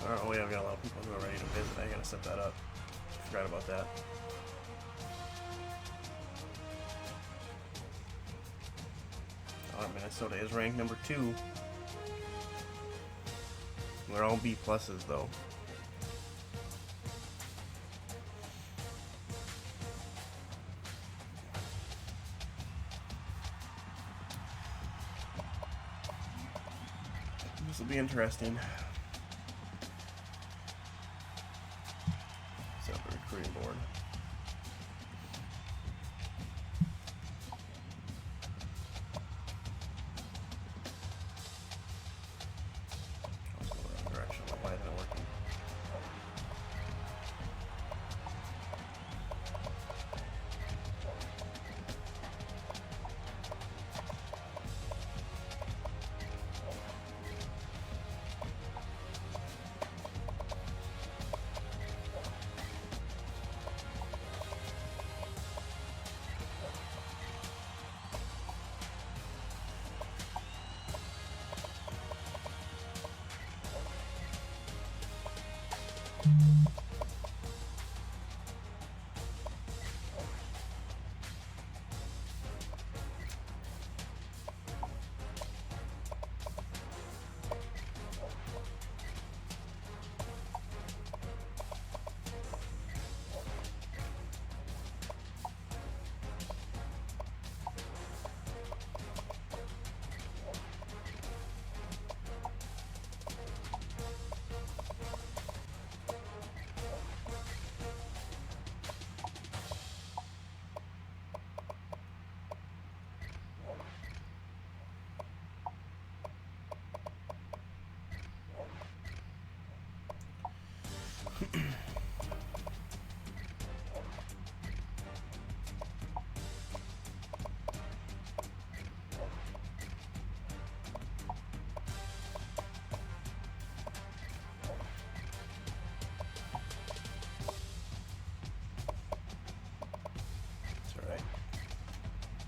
Oh yeah, we got a lot of people who are ready to visit. I gotta set that up. Forgot about that. Alright, Minnesota is ranked number 2. They're all B pluses though. This will be interesting. Set up the recruiting board. Let's go the wrong direction. Why isn't it working?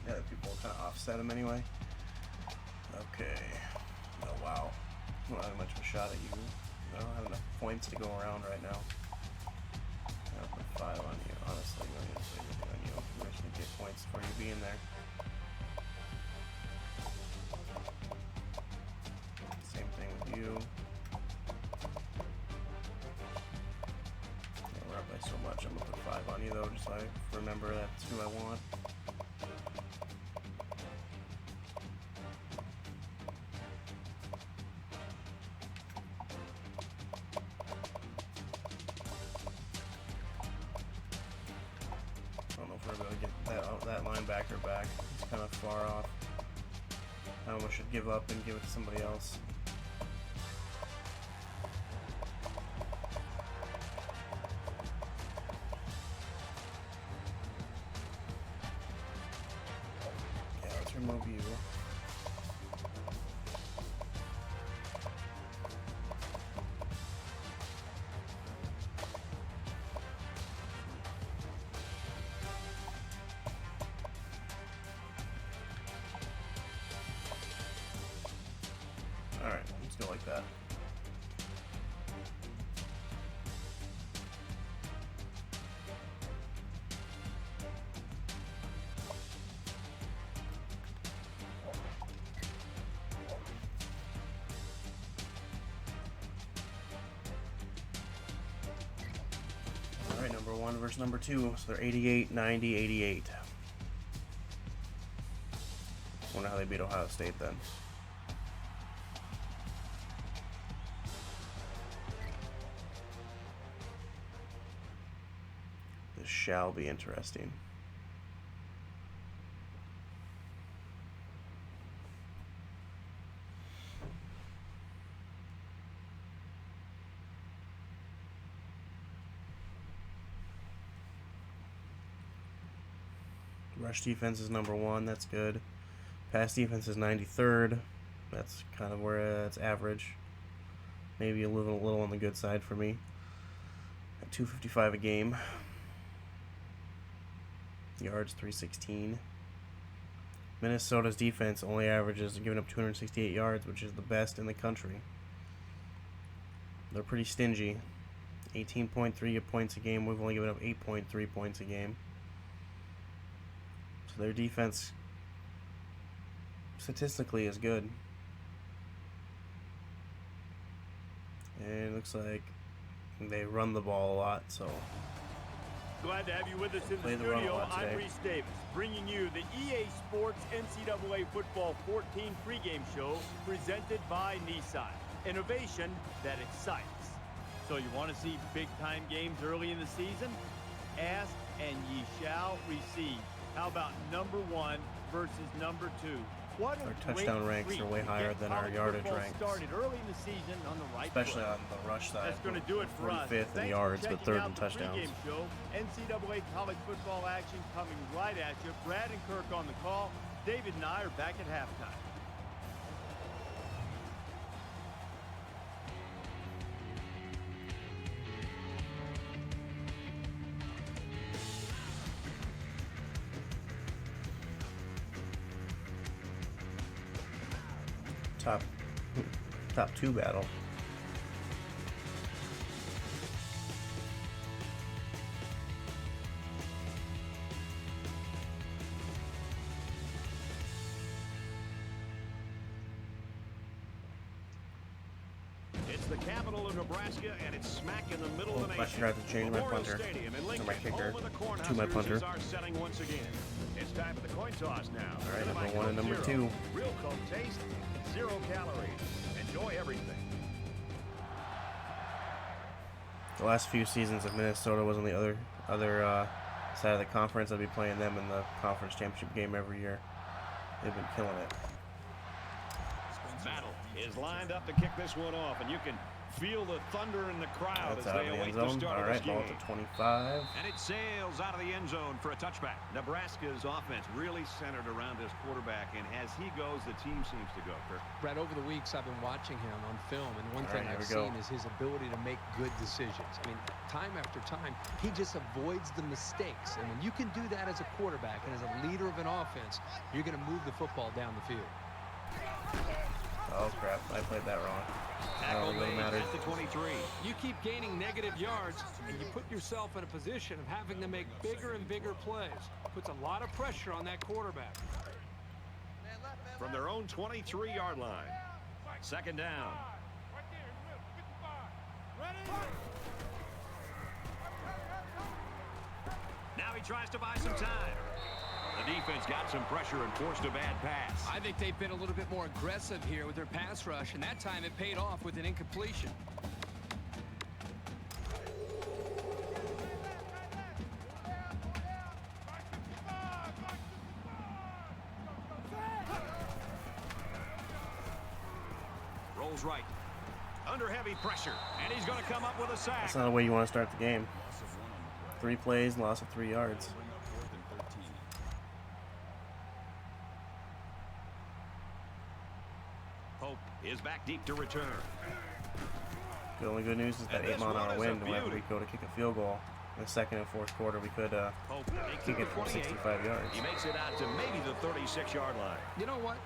Yeah, people kind of offset him anyway. Okay. Oh, wow. I don't have much of a shot at you. I don't have enough points to go around right now. I'll put 5 on you. Honestly, I'm going to say anything on you. We're just going to get points for you being there. Same thing with you. Yeah, we're up by so much. I'm going to put 5 on you, though, just so I remember that's who I want. That linebacker back. He's kind of far off. I almost should give up and give it to somebody else. Yeah, let's remove you. Alright, let's go like that. Alright, number 1 versus number 2. So they're 88, 90, 88. Wonder how they beat Ohio State then. This shall be interesting. Rush defense is number 1. That's good. Pass defense is 93rd. That's kind of where it's average. Maybe a little on the good side for me. At 255 a game. Yards 316. Minnesota's defense only averages giving up 268 yards, which is the best in the country. They're pretty stingy. 18.3 points a game. We've only given up 8.3 points a game. So their defense statistically is good. And it looks like they run the ball a lot, so glad to have you with us in the studio. I'm Reese Davis, bringing you the EA Sports NCAA Football 14 pregame show presented by Nissan. Innovation that excites. So you want to see big-time games early in the season? Ask and ye shall receive. How about number 1 versus number 2? What our touchdown ranks are way higher than our yardage ranks. Started early in the season on the right especially foot. on the rush side. That's going to do it for us. 45th in yards, but 3rd in touchdowns. Show. NCAA college football action coming right at you. Brad and Kirk on the call. David and I are back at halftime. Top 2 battle. It's the capital of Nebraska, and it's smack in the middle of the nation. I forgot to change my punter to my kicker to my punter. It's time for the coin toss now. All right, number 1 and number 2. Real Coke taste, 0 calories. Enjoy everything. The last few seasons of Minnesota was on the other side of the conference. I'd be playing them in the conference championship game every year. They've been killing it. Battle is lined up to kick this one off, and you can feel the thunder in the crowd as they await the start of this game. Ball to 25. And it sails out of the end zone for a touchback. Nebraska's offense really centered around this quarterback, and as he goes, the team seems to go. Brad, over the weeks, I've been watching him on film, and one thing I've seen is his ability to make good decisions. I mean, time after time, he just avoids the mistakes. And when you can do that as a quarterback and as a leader of an offense, you're going to move the football down the field. Oh, crap. I played that wrong. Tackle made at the 23. You keep gaining negative yards, and you put yourself in a position of having to make bigger and bigger plays. Puts a lot of pressure on that quarterback. From their own 23-yard line. 2nd down. Now he tries to buy some time. The defense got some pressure and forced a bad pass. I think they've been a little bit more aggressive here with their pass rush, and that time it paid off with an incompletion. Rolls right. Under heavy pressure, and he's going to come up with a sack. That's not the way you want to start the game. 3 plays, loss of 3 yards. Hope is back deep to return. The only good news is that 8 mile-an-hour wind whenever we go to kick a field goal. In the 2nd and 4th quarter, we could kick it from 65 yards. He makes it out to maybe the 36-yard line. You know what?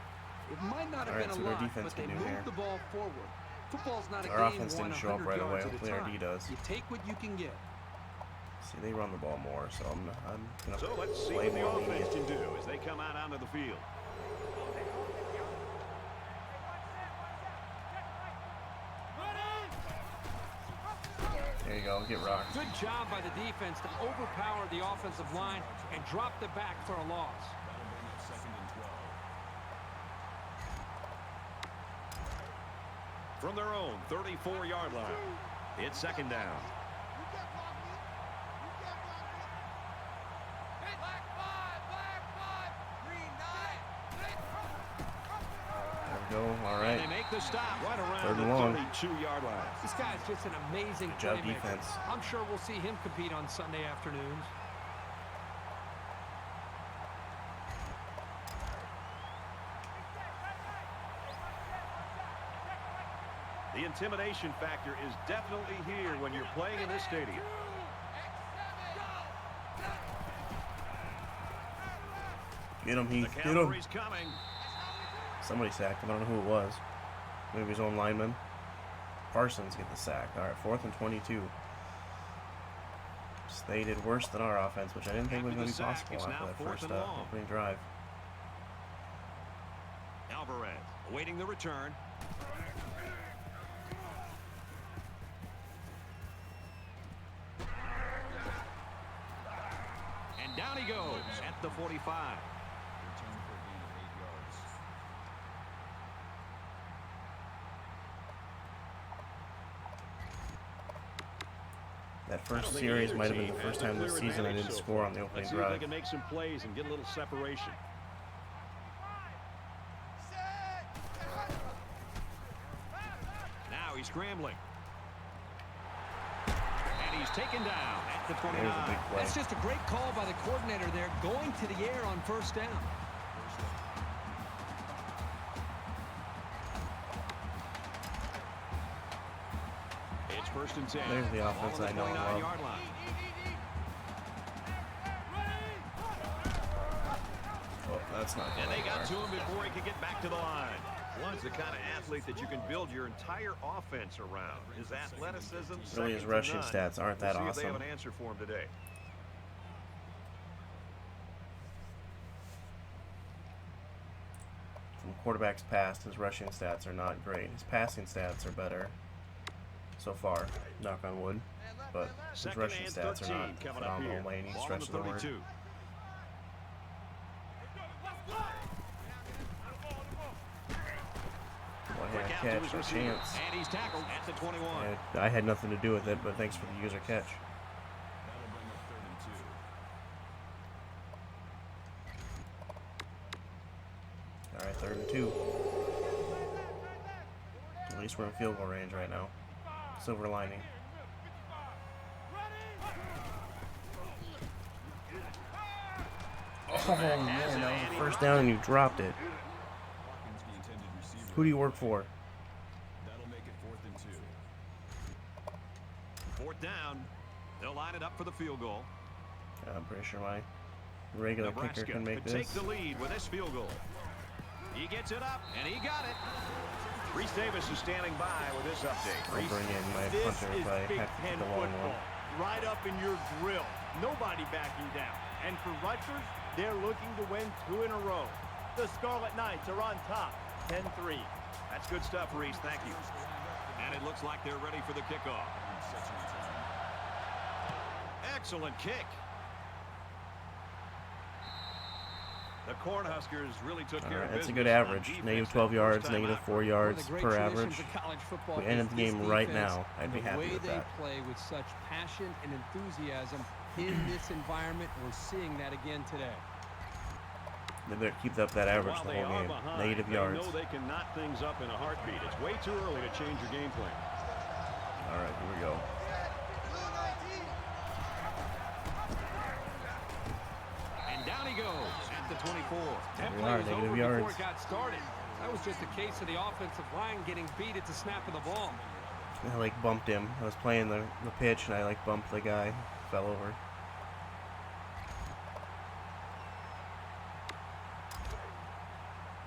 It might not have been a lot, but they moved the ball forward. Football's not a game our offense didn't show up right away. Hopefully our D does. You take what you can get. See, they run the ball more, so I'm gonna So let's see what the offense can do as they come out onto the field. There you go, get rocked. Good job by the defense to overpower the offensive line and drop the back for a loss. From their own 34-yard line, it's 2nd down. There we go, all right. And they make the stop right around 3rd and long. The 32-yard line. This guy's just an amazing Good job playmaker. defense. I'm sure we'll see him compete on Sunday afternoons. The intimidation factor is definitely here when you're playing in this stadium. Get him, Heath. Get him. Coming. Somebody sacked him. I don't know who it was. Maybe his own lineman. Parsons get the sack. All right, 4th and 22. So they did worse than our offense, which I didn't think was going to be possible after that first opening drive. Alvarez awaiting the return. And down he goes at the 45. That first series might have been the first time this season I didn't score on the opening drive. They can make some plays and get a little separation. Now he's scrambling. And he's taken down at the 29. There's a big play. That's just a great call by the coordinator there, going to the air on first down. It's 1st and 10. There's the offense I know and love. Oh, that's not good. And they got to him before he could get back to the line. One's the kind of athlete that you can build your entire offense around. His athleticism, really, his rushing stats aren't that awesome. awesome. They have an answer for him today. From quarterbacks past, his rushing stats are not great. His passing stats are better so far, knock on wood. But his rushing stats are not phenomenal by any stretch of the word. One-hand catch, no chance. And he's tackled at the 21. And I had nothing to do with it, but thanks for the user catch. All right, 3rd and 2. At least we're in field goal range right now. Silver lining. Oh man, that was a first down and you dropped it. Who do you work for? That'll make it 4th and 2. 4th down. They'll line it up for the field goal. I'm pretty sure my regular Nebraska kicker can make could this. Take the lead with this field goal. He gets it up and he got it. Reese Davis is standing by with this update. I'll bring in my punter if I have to take a long one. Right up in your grill. Nobody backing down. And for Rutgers, they're looking to win 2 in a row. The Scarlet Knights are on top, 10-3. That's good stuff, Reese. Thank you. And it looks like they're ready for the kickoff. Excellent kick. The Cornhuskers really took care of business. That's a good average. Negative 12 yards, negative 4 yards per average. If we ended the game right now, I'd be happy with that. The way they play with such passion and enthusiasm in this environment, we're seeing that again today. They better keep up that average the whole game. Negative yards. They know they can knot things up in a heartbeat. It's way too early to change your game plan. All right, here we go. And down he goes at the 24. 10 we are, plays negative over yards. before it got started. That was just a case of the offensive line getting beat at the snap of the ball. I like bumped him. I was playing the pitch and I like bumped the guy. Fell over.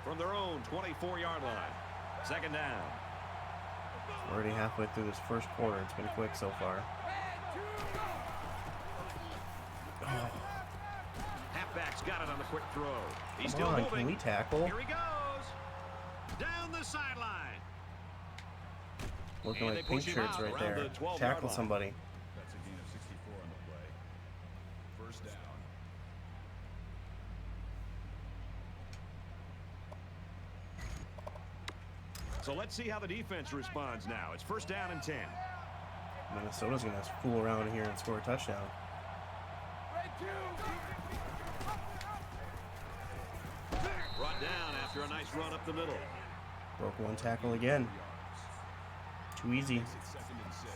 From their own 24-yard line. 2nd down. We're already halfway through this first quarter. It's been quick so far. Oh. Halfback's got it on the quick throw. He's Come still on, moving. can we tackle? Here he goes. Down the sideline. Looking And like they pink push him shirts out right around there. the 12-yard Tackle line. somebody. That's a gain of 64 on the play. 1st down. So let's see how the defense responds now. It's 1st down and 10. Minnesota's going to fool around here and score a touchdown. Brought down after a nice run up the middle. Broke one tackle again. Too easy. It's 2nd and 6.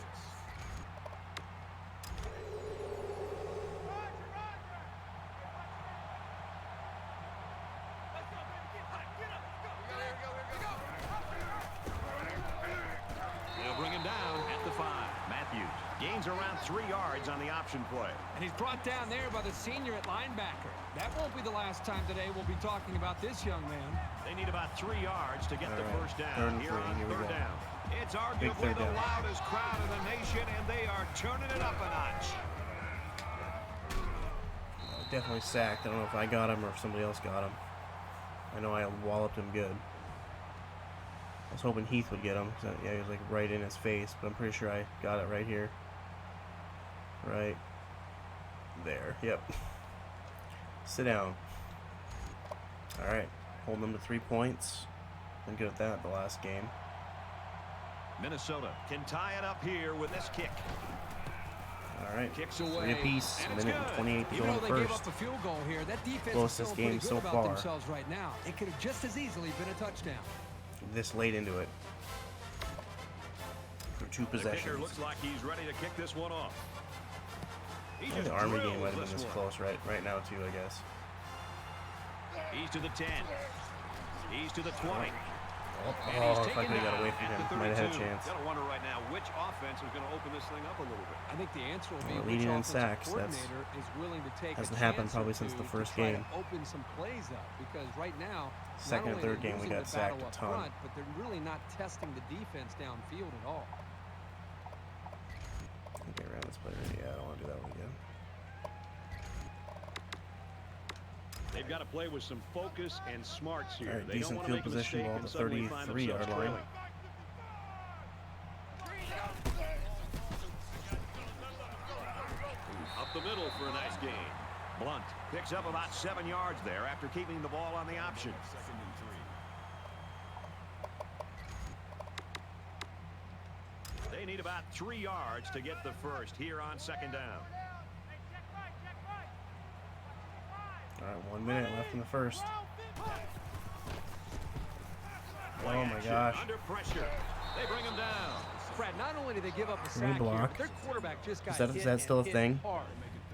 They'll bring him down at the 5. Matthews gains around 3 yards on the option play. And he's brought down there by the senior at linebacker. That won't be the last time today we'll be talking about this young man. They need about 3 yards to get the All right, 1st down. 3rd and Here 3. on Here we 3rd go. down. It's arguably the loudest crowd in the nation, and they are turning it up a notch. Definitely sacked. I don't know if I got him or if somebody else got him. I know I walloped him good. I was hoping Heath would get him. Yeah, he was like right in his face, but I'm pretty sure I got it right here. Right there. Yep. Sit down. Alright. Holding them to 3 points. Been good at that the last game. Minnesota can tie it up here with this kick. All right, kicks 3 away, apiece. and Minute and 28 to go in the Gave up first. a field goal here. That defense Closest is game so about far. themselves right now. It could have just as easily been a touchdown. This late into it. For 2 The kicker possessions. looks like he's ready to kick this one off. The Army game might have been this close right now too, I guess. He's to the 10. He's to the 20. Oh, if I could have got away from him, might have had a chance. Gotta wonder right now which offense is going to open this thing up a little bit. I think the answer will be leading in which sacks. offensive That's coordinator is willing to take hasn't a happened chance probably or since the two first to try game. to open some plays up, because right now, Second and not only third are they game we losing got the sacked battle a up ton. front, but they're really not testing the defense downfield at all. Okay, around this player. Yeah, I don't want to do that one again. They've got to play with some focus and smarts here. All right, they decent don't want to field make a position, mistake ball and at the suddenly find 33-yard themselves line. trailing. Up the middle for a nice gain. Blunt picks up about 7 yards there after keeping the ball on the option. 2nd and 3. They need about 3 yards to get the first here on 2nd down. All right, 1 minute left in the first. Oh my gosh. Under pressure. They bring him down. Brad, not only did they give up a sack here, block. but their quarterback just got Is that still a thing? hard.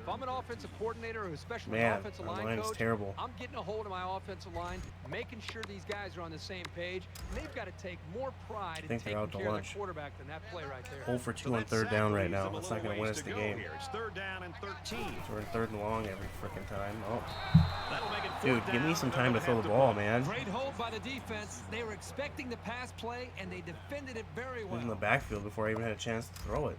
If I'm an offensive coordinator, or especially an Man, offensive our line line is coach, terrible. I'm getting a hold of my offensive line, making sure these guys are on the same page, and they've got to take more pride in think they're taking out to care of lunch. the quarterback than that play right there. 0 for 2 So on that 3rd sack down right leaves now. them a That's not little going to win ways us the to go game. here. It's 3rd down and 13. So we're in 3rd and long every freaking time. Oh, That'll make it 4th dude, give me down, some and time to they're throw gonna the have ball, punt. man. Great hold by the defense. They were expecting the pass play, and they defended it very It well. was in the backfield before I even had a chance to throw it.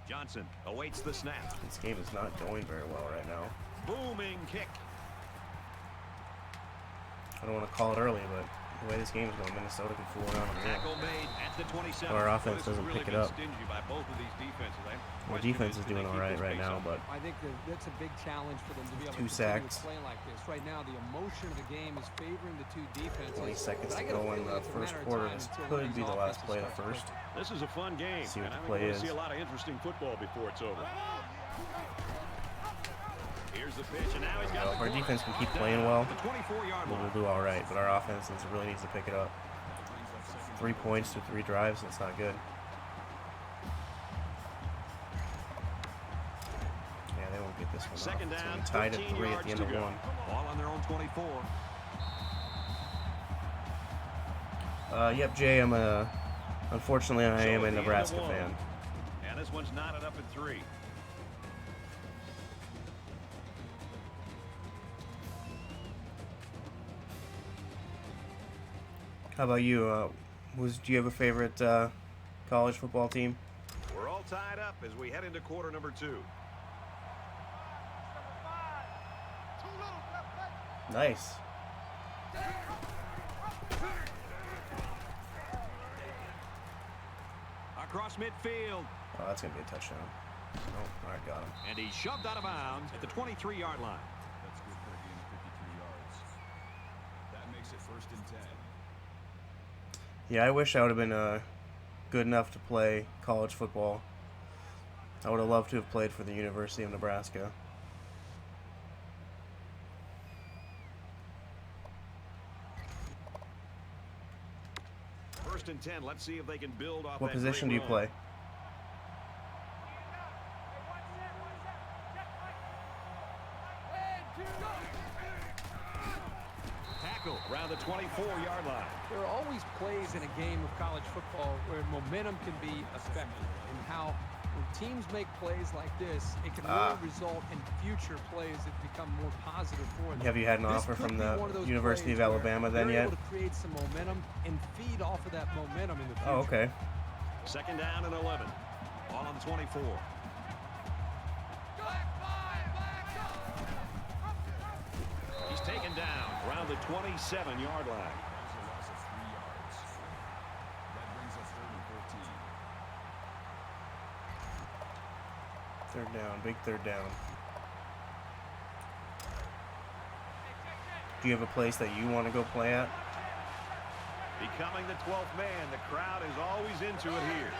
Johnson awaits the snap. This game is not going very well right now. Booming kick. I don't want to call it early, but the way this game is going, Minnesota can fool around and win. Tackle made at the 27. Our offense This has doesn't really pick it been up. Stingy by both of these defenses. The defense is doing all right now, but I think that's a big challenge for them to be able to 2 continue sacks. playing like this. Right now, the emotion of the game is favoring the two defenses. 20 seconds But I to got a go in feeling the it's a first matter of quarter. time This until one could of be these the last offenses play of the start to first. click. This is a fun game. See what and I the think play we're going is. to see a lot of interesting football before it's over. Here's the pitch, and now he's got If our the defense can keep corner. playing well, The 24-yard line. we'll do all right. But our offense really needs to pick it up. 3 points to 3 drives. That's not good. Yeah, they won't get this one. Second Off. It's down, gonna be tied at 13 3 at yards the end to of go. 1. Ball on their own 24. Yep, Jay. Unfortunately, I am a Nebraska fan. And this one's knotted up at 3. How about you? Do you have a favorite college football team? We're all tied up as we head into quarter number 2. Nice. Across midfield. Oh, that's gonna be a touchdown. Oh, all right, got him. And he's shoved out of bounds at the 23-yard line. That's good for a gain of 53 yards. That makes it 1st and 10. Yeah, I wish I would have been good enough to play college football. I would have loved to have played for the University of Nebraska. First and 10. Let's see if they can build off What that position great do you run. play? Tackle around the 24-yard line. There are always plays in a game of college football where momentum can be effective, and how When teams make plays like this, it can really result in future plays that become more positive for them. Have you had an offer from the University of Alabama then yet? Able to create some momentum and feed off of that momentum in the future. Oh, okay. Second down and 11. Ball on the 24. He's taken down around the 27-yard line. That's a loss of 3 yards. That brings us 3rd and 14. Third down, big third down. Do you have a place that you want to go play at? Becoming the 12th man, the crowd is always into it here.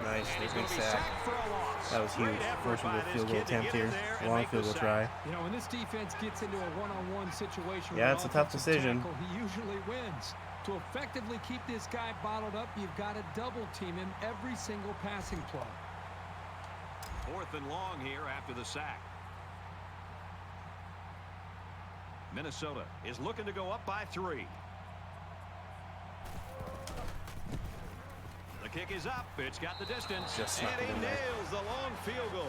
Nice, big sack. That was huge. First one, field goal attempt here. Long field goal try. You know, when this defense gets into a one-on-one situation, yeah, it's a tough decision. Tackle, he usually wins. To effectively keep this guy bottled up, you've got to double team him every single passing play. 4th and long here after the sack. Minnesota is looking to go up by 3. The kick is up. It's got the distance. Just and he in there. nails the long field goal.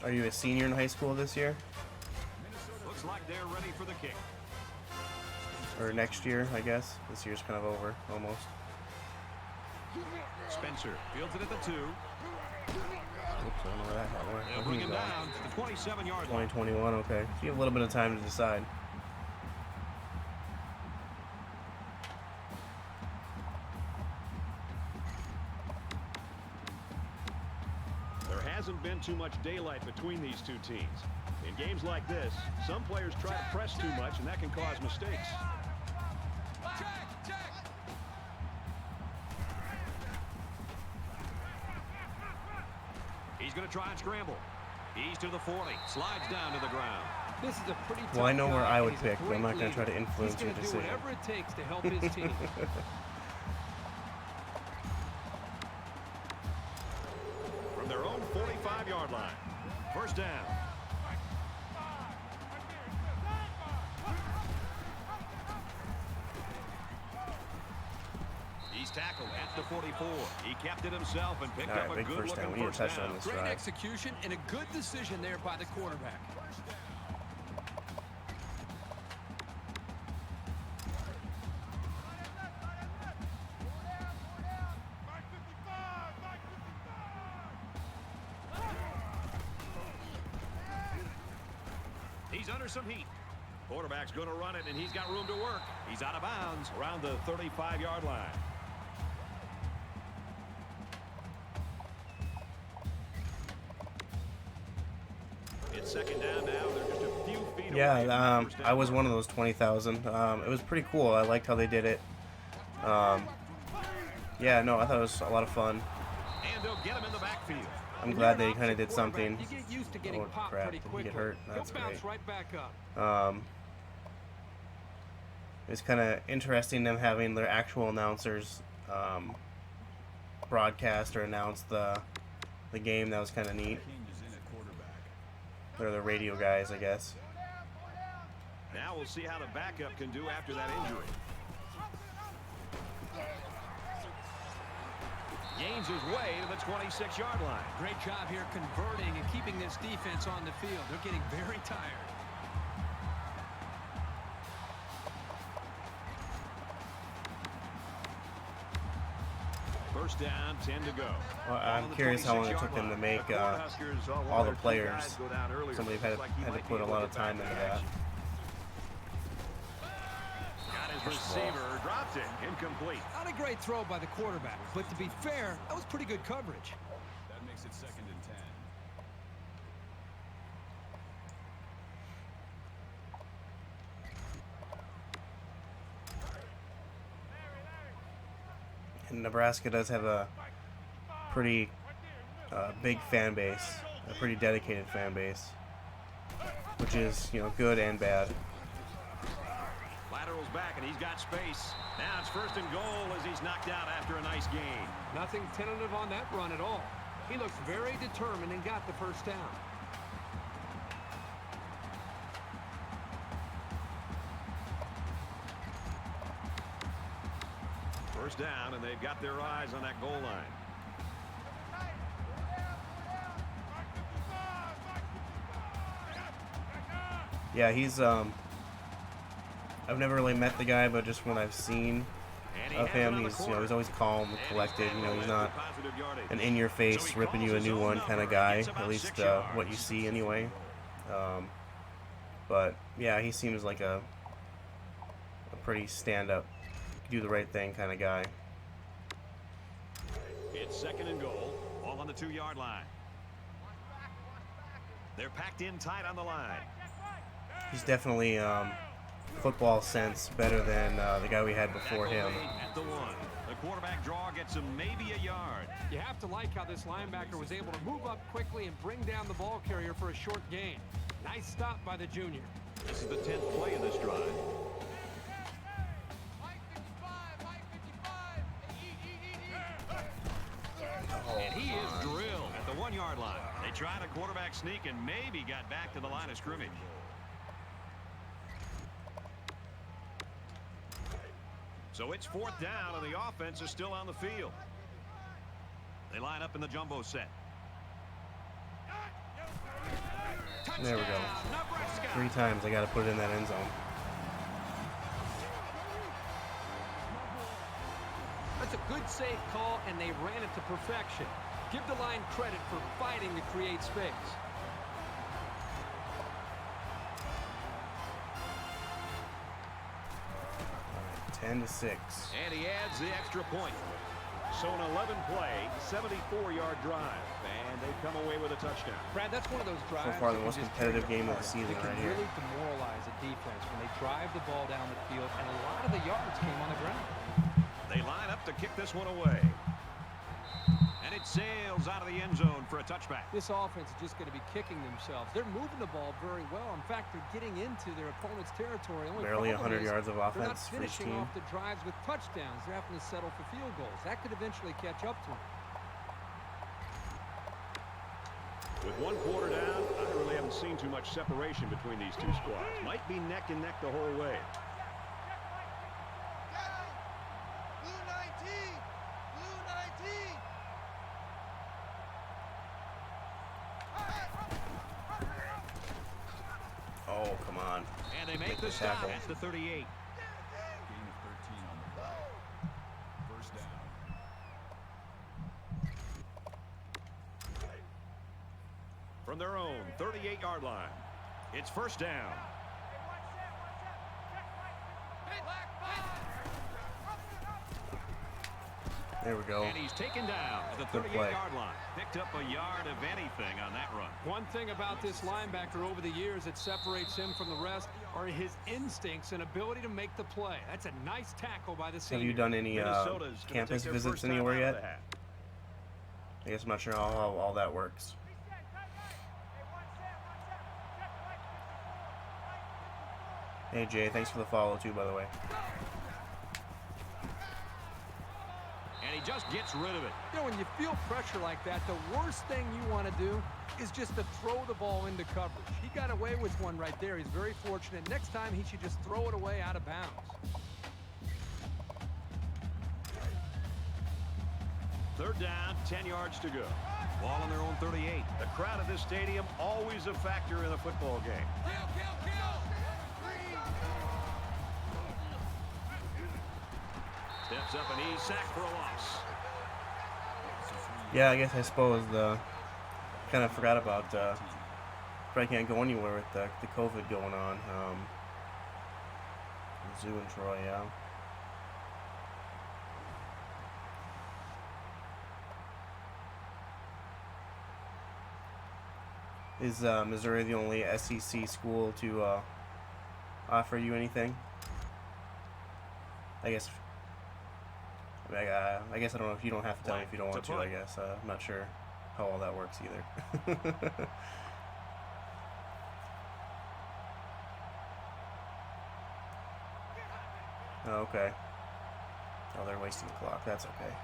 Are you a senior in high school this year? Looks like they're ready for the kick. Or next year, I guess. This year's kind of over, almost. Spencer fields it at the 2. Oops, I don't know where that went. They'll bring him down to the 27-yard line. 2021, okay. So you have a little bit of time to decide. There hasn't been too much daylight between these two teams. In games like this, some players try to press too much, and that can cause mistakes. He's going to try and scramble. He's to the 40. Slides down to the ground. This is a pretty tough Well, I know where guy, I would and he's a pick, but I'm not going to try to great influence leader. your He's gonna decision. do whatever it takes to help his team. From their own 45-yard line. First down. He's tackled at the 44. He kept it himself and picked up a big first down. We need a first touchdown down. this Great drive. execution and a good decision there by the quarterback. He's under some heat. Quarterback's going to run it, and he's got room to work. He's out of bounds around the 35-yard line. It's second down now. They're just a few feet away. Yeah, I was one of those 20,000. It was pretty cool. I liked how they did it. Yeah, no, I thought it was a lot of fun. And they'll get him in the backfield. I'm glad they kind of did something. You get used to getting Oh, popped crap. pretty Did he quickly. get hurt? He'll That's bounce great. right back up. It's kind of interesting them having their actual announcers broadcast or announce the game. That was kind of neat. King is in at quarterback. They're the radio guys, I guess. Now we'll see how the backup can do after that injury. Gains his way to the 26-yard line. Great job here converting and keeping this defense on the field. They're getting very tired. First down, 10 to go. Well, I'm curious how long it took them to make all the players. Somebody had to put a lot of time into that. Got his receiver, dropped it, incomplete. Not a great throw by the quarterback, but to be fair, that was pretty good coverage. That makes it 2nd and 10. And Nebraska does have a pretty big fan base, a pretty dedicated fan base, which is, you know, good and bad. Lateral's back, and he's got space. Now it's 1st and goal as he's knocked out after a nice gain. Nothing tentative on that run at all. He looked very determined and got the first down. first down, and they've got their eyes on that goal line. Yeah, he's I've never really met the guy, but just when I've seen of him, he's he's always calm, collected. He's not an in-your-face, ripping you a new one kind of guy. At least what you see anyway. But yeah, he seems like a pretty stand-up, do the right thing kind of guy. It's 2nd and goal, all on the 2-yard line. They're packed in tight on the line. He's definitely football sense better than the guy we had before him. At the 1. The quarterback draw gets him maybe a yard. You have to like how this linebacker was able to move up quickly and bring down the ball carrier for a short gain. Nice stop by the junior. This is the 10th play in this drive. And he is drilled at the 1-yard line. They tried a quarterback sneak and maybe got back to the line of scrimmage. So it's 4th down, and the offense is still on the field. They line up in the jumbo set. There we go. 3 times I got to put it in that end zone. That's a good safe call, and they ran it to perfection. Give the line credit for fighting to create space. All right, 10-6. And he adds the extra point. So an 11-play, 74-yard drive, and they come away with a touchdown. Brad, that's one of those drives. So far, the most competitive game of the season right here. It can really demoralize a defense when they drive the ball down the field, and a lot of the yards came on the ground. They line up to kick this one away. And it sails out of the end zone for a touchback. This offense is just going to be kicking themselves. They're moving the ball very well. In fact, they're getting into their opponent's territory. Barely 100 yards of offense. They're not finishing off the drives with touchdowns. They're having to settle for field goals. That could eventually catch up to them. With 1 quarter down, I really haven't seen too much separation between these two squads. Might be neck and neck the whole way. Oh, come on. And they make the stop at the 38. Gain of 13 on the play. First down. From their own 38-yard line, it's first down. There we go. And he's taken down at the 38-yard line. Picked up a yard of anything on that run. One thing about this linebacker over the years that separates him from the rest are his instincts and ability to make the play. That's a nice tackle by the senior. Have you done any campus visits anywhere yet? I guess I'm not sure how all that works. Hey Jay, thanks for the follow too, by the way. And he just gets rid of it. When you feel pressure like that, the worst thing you want to do is just to throw the ball into coverage. He got away with one right there. He's very fortunate. Next time, he should just throw it away out of bounds. Third down, 10 yards to go. Ball on their own 38. The crowd at this stadium, always a factor in a football game. Steps up and he's sacked for a loss. Yeah, I suppose kind of forgot about probably can't go anywhere with the COVID going on. Zoo in Troy, yeah. Is Missouri the only SEC school to offer you anything? I guess I don't know if you don't have to tell me if you don't want to. I guess I'm not sure how all that works either. Okay. Oh, they're wasting the clock. That's okay.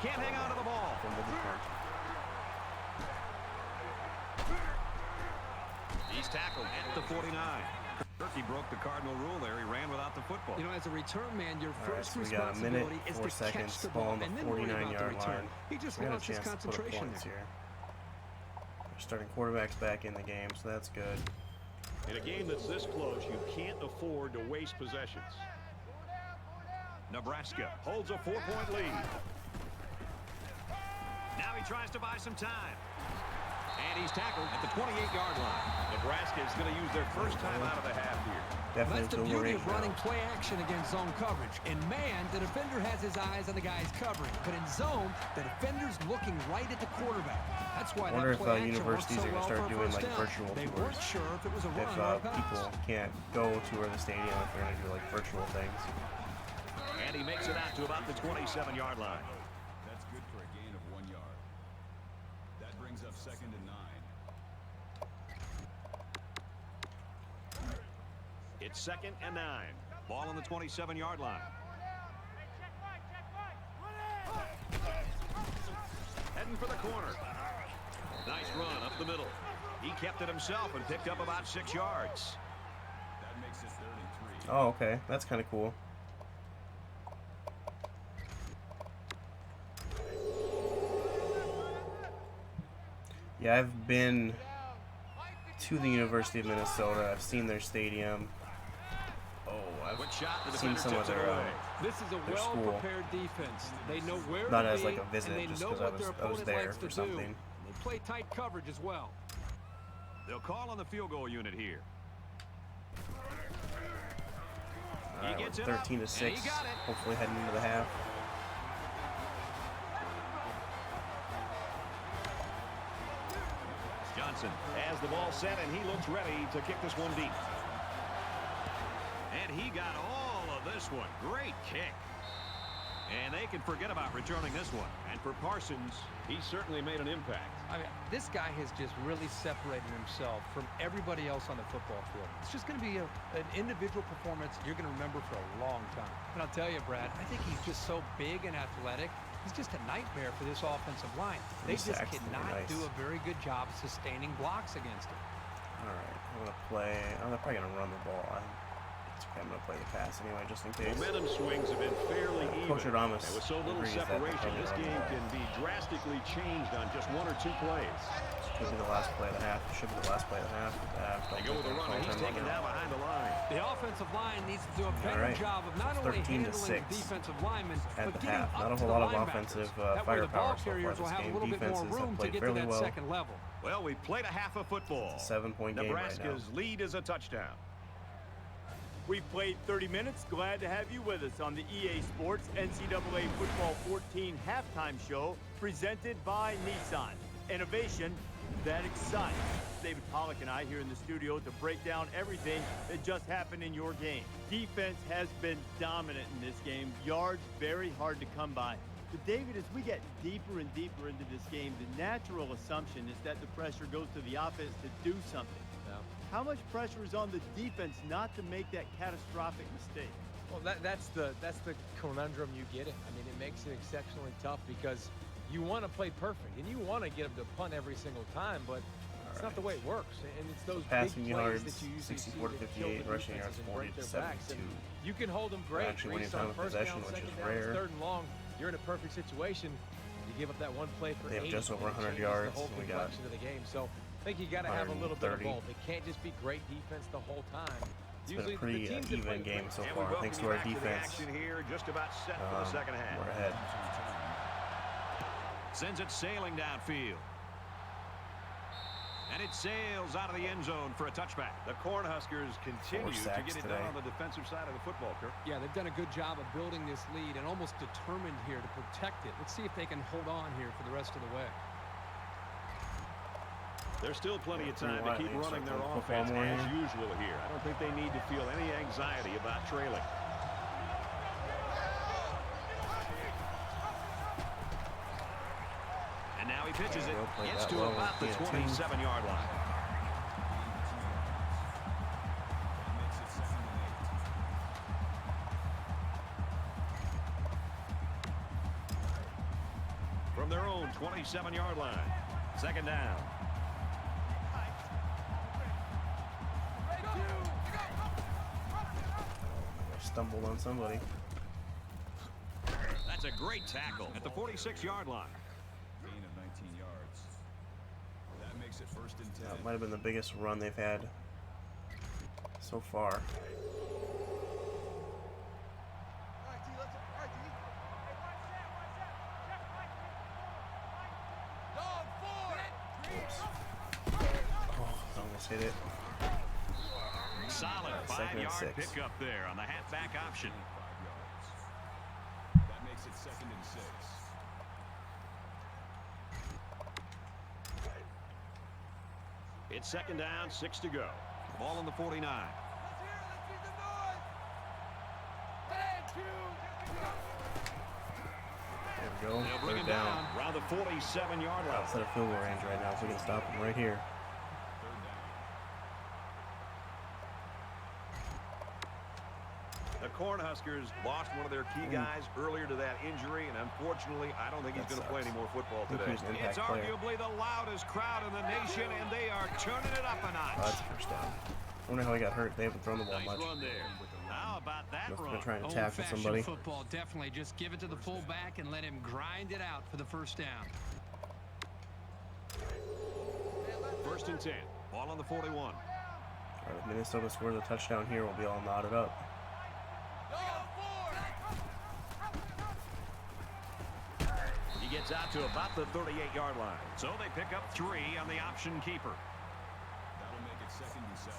Can't hang on to the ball. He's tackled at the 49. He broke the cardinal rule there. He ran without the football. You know, as a return man, your first we got a responsibility minute, is 4 to seconds, catch the ball ball on the and then worry about the 49-yard return. line. He just We got a lost his chance to put up concentration points there. here. We're starting quarterbacks back in the game, so that's good. In a game that's this close, you can't afford to waste possessions. Nebraska holds a 4-point lead. Now he tries to buy some time. And he's tackled at the 28-yard line. Nebraska is going to use their first time out of the half here. Definitely That's the beauty of running now. play action against zone coverage. In man, the defender has his eyes on the guy's covering. But in zone, the defender's looking right at the quarterback. That's why I wonder that if play action universities works so are going to well start for a doing first like down. virtual They tours. weren't sure if it was a run If or a pass. people can't go tour the stadium, if they're going to do like virtual things. And he makes it out to about the 27-yard line. That's good for a gain of 1 yard. That brings up 2nd and 9. It's 2nd and 9. Ball on the 27-yard line. Heading for the corner. Nice run up the middle. He kept it himself and picked up about 6 yards. That makes it 3rd and 3. Oh, okay. That's kind of cool. Yeah, I've been to the University of Minnesota. I've seen their stadium. Oh, Quick shot. The I've seen defender some of tips it their away. This is a their school. well-prepared defense. They know where Not to as be, like a visit, and they just know 'cause what I their was opponent there likes for to something. do. They play tight coverage as well. They'll call on the field goal unit here. All right, gets we're it up, 13 to and 6. he got it. Hopefully heading into the half. Johnson has the ball set, and he looks ready to kick this one deep. And he got all of this one. Great kick. And they can forget about returning this one. And for Parsons, he certainly made an impact. I mean, this guy has just really separated himself from everybody else on the football field. It's just going to be an individual performance you're going to remember for a long time. And I'll tell you, Brad, I think he's just so big and athletic. He's just a nightmare for this offensive line. They just cannot do a very good job sustaining blocks against him. All right, I'm probably going to run the ball. I'm going to play the pass anyway, just in case. Momentum swings have been fairly even. Coach Adamas and with so little separation, this game can be drastically changed on just 1 or 2 plays. Should be the last play of the half. Should be the last play of the half. They go with a run, and he's taken down behind the line. The offensive line needs to do a better job of not only handling the defensive linemen, but getting up Not a to whole the lot of linebackers. offensive That way the ball firepower so far carriers will this have a game. little bit more Defenses room have to played get to fairly that well. second level. Well, we've played a half of football. 7-point game right now. Nebraska's lead is a touchdown. We've played 30 minutes. Glad to have you with us on the EA Sports NCAA Football 14 halftime show presented by Nissan. Innovation that excites. David Pollack and I here in the studio to break down everything that just happened in your game. Defense has been dominant in this game. Yards very hard to come by. But David, as we get deeper and deeper into this game, the natural assumption is that the pressure goes to the offense to do something. How much pressure is on the defense not to make that catastrophic mistake? Well, that's the conundrum you get in. I mean, it makes it exceptionally tough because you want to play perfect and you want to get them to punt every single time, but it's not the way it works. And it's those Passing big yards, plays that you usually 64 to see that kill 58, the rushing yards defenses and 40 break to their backs. 72. And you can hold them great. Actually winning Reached on time of first possession, down, which second is down, rare. 3rd and long. You're in a perfect situation. You give up that one play for They have 80, just over and it 100 changes yards, the whole and we got complexion of the game. So I think you got to have a little bit of 130. both. It can't just be great defense the whole time. It's been a pretty even game so far, thanks to our defense. Here, just about set for the second half. We're ahead. Sends it sailing downfield. And it sails out of the end zone for a touchback. The Cornhuskers continue to get it done on the defensive side of the football, Kirk. Yeah, they've done a good job of building this lead and almost determined here to protect it. Let's see if they can hold on here for the rest of the way. There's still plenty of time to keep running their offense as usual here. I don't think they need to feel any anxiety about trailing. And now he pitches it. Gets to about the 27-yard line. 47-yard line. Second down. Stumbled on somebody. That's a great tackle at the 46-yard line. Gain of 19 yards. That makes it first and 10. That might have been the biggest run they've had so far. Almost hit it. Solid 5-yard pickup there on the halfback option. 5 yards. That makes it second and 6. It's second down, 6 to go. Ball on the 49. There we go. They'll bring Third it down. around the 47-yard line. Outside of field goal range right now, if we can stop him right here. The Cornhuskers lost one of their key guys earlier to that injury, and unfortunately, I don't think he's going to play any more football today. It's arguably the loudest crowd in the nation, and they are turning it up a notch. That's the first down. I wonder how he got hurt. They haven't thrown the ball much. Run there. How about that Must have run? been trying to tackle somebody. Football, definitely. Just give it to the fullback and let him grind it out for the first down. First and 10. Ball on the 41. All right, if Minnesota scores a touchdown here, we'll be all knotted up. He gets out to about the 38-yard line. So they pick up 3 on the option keeper. That'll make it second and 7.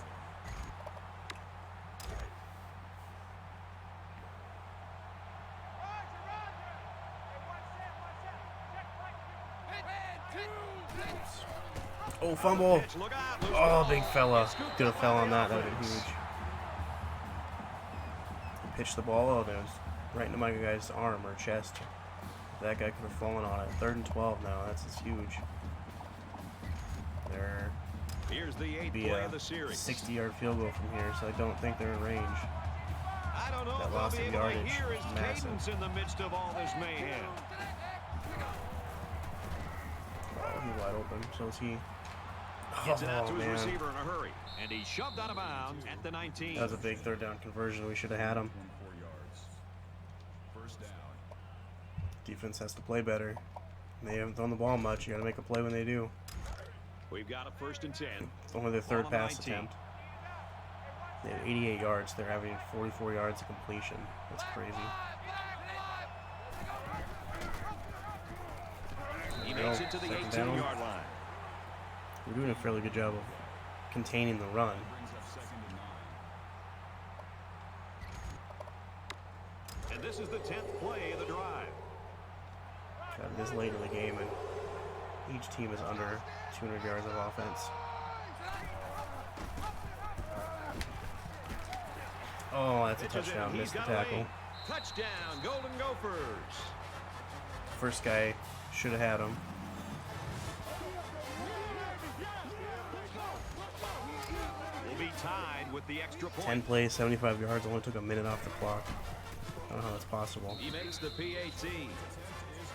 Oh, fumble. Oh, big fella. Could have fell on that. That would have been huge. He pitched the ball. Oh, that was right into my guy's arm or chest. That guy could have fallen on it. 3rd and 12 now. That's just huge. There. Here's the 8th Be play a of the series. 60-yard field goal from here, so I don't think they're in range. I don't know That if loss I'll be of able to yardage hear his is massive. cadence in the midst of all this mayhem. Oh, he's wide open. So is he. Gets it out to Oh, his man. receiver in a hurry. And he's shoved out of bounds at the 19. That was a big 3rd down conversion. We should have had him. 24 yards. First down. Defense has to play better. They haven't thrown the ball much. You got to make a play when they do. We've got a first and 10. It's only their 3rd Ball on pass 19. attempt. They have 88 yards. They're having 44 yards of completion. That's crazy. He There we makes go. it to the Second down. 18-yard line. We're doing a fairly good job of containing the run. Brings up second and 9. And this is the 10th play of the drive. God, this late in the game, and each team is under 200 yards of offense. Oh, that's a Pitches it, touchdown. he's Missed the got a tackle. lead. Touchdown, Golden Gophers. First guy should have had him. Will be tied with the extra point. 10 plays, 75 yards. Only took a minute off the clock. I don't know how that's possible. He makes the PAT.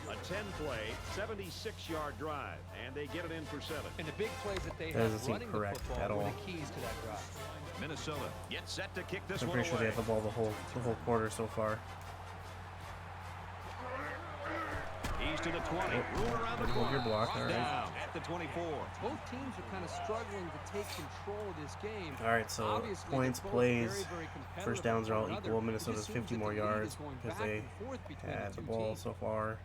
A 10-play, 76-yard drive, and they get it in for 7. And the big plays that they That have doesn't seem running the correct football at were all. the keys to that drive. Minnesota gets set to kick this I'm one pretty sure they away. have the ball the whole quarter so far. He's to the 20. Oh, Room around the hold your corner. block, all right. Down at the 24. Both teams are kind of struggling to take control of this game. All right, so Obviously, points, they're both plays, very, very competitive first downs are all with one equal. another. Minnesota's It just 50 seems more that the lead yards is going because back they and forth between had the two ball teams. so far.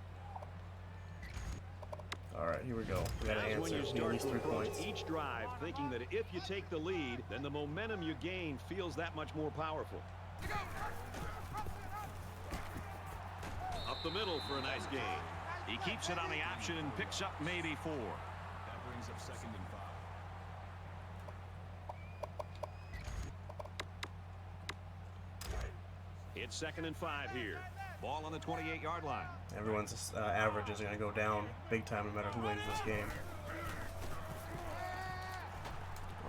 All right, here we go. We got an That's when answer. you We need at start least to 3 approach points. each drive thinking that if you take the lead, then the momentum you gain feels that much more powerful. Up the middle for a nice gain. He keeps it on the option and picks up maybe 4. That brings up second and 5. It's 2nd and 5 here. Ball on the 28-yard line. Everyone's average is going to go down big time no matter who wins this game.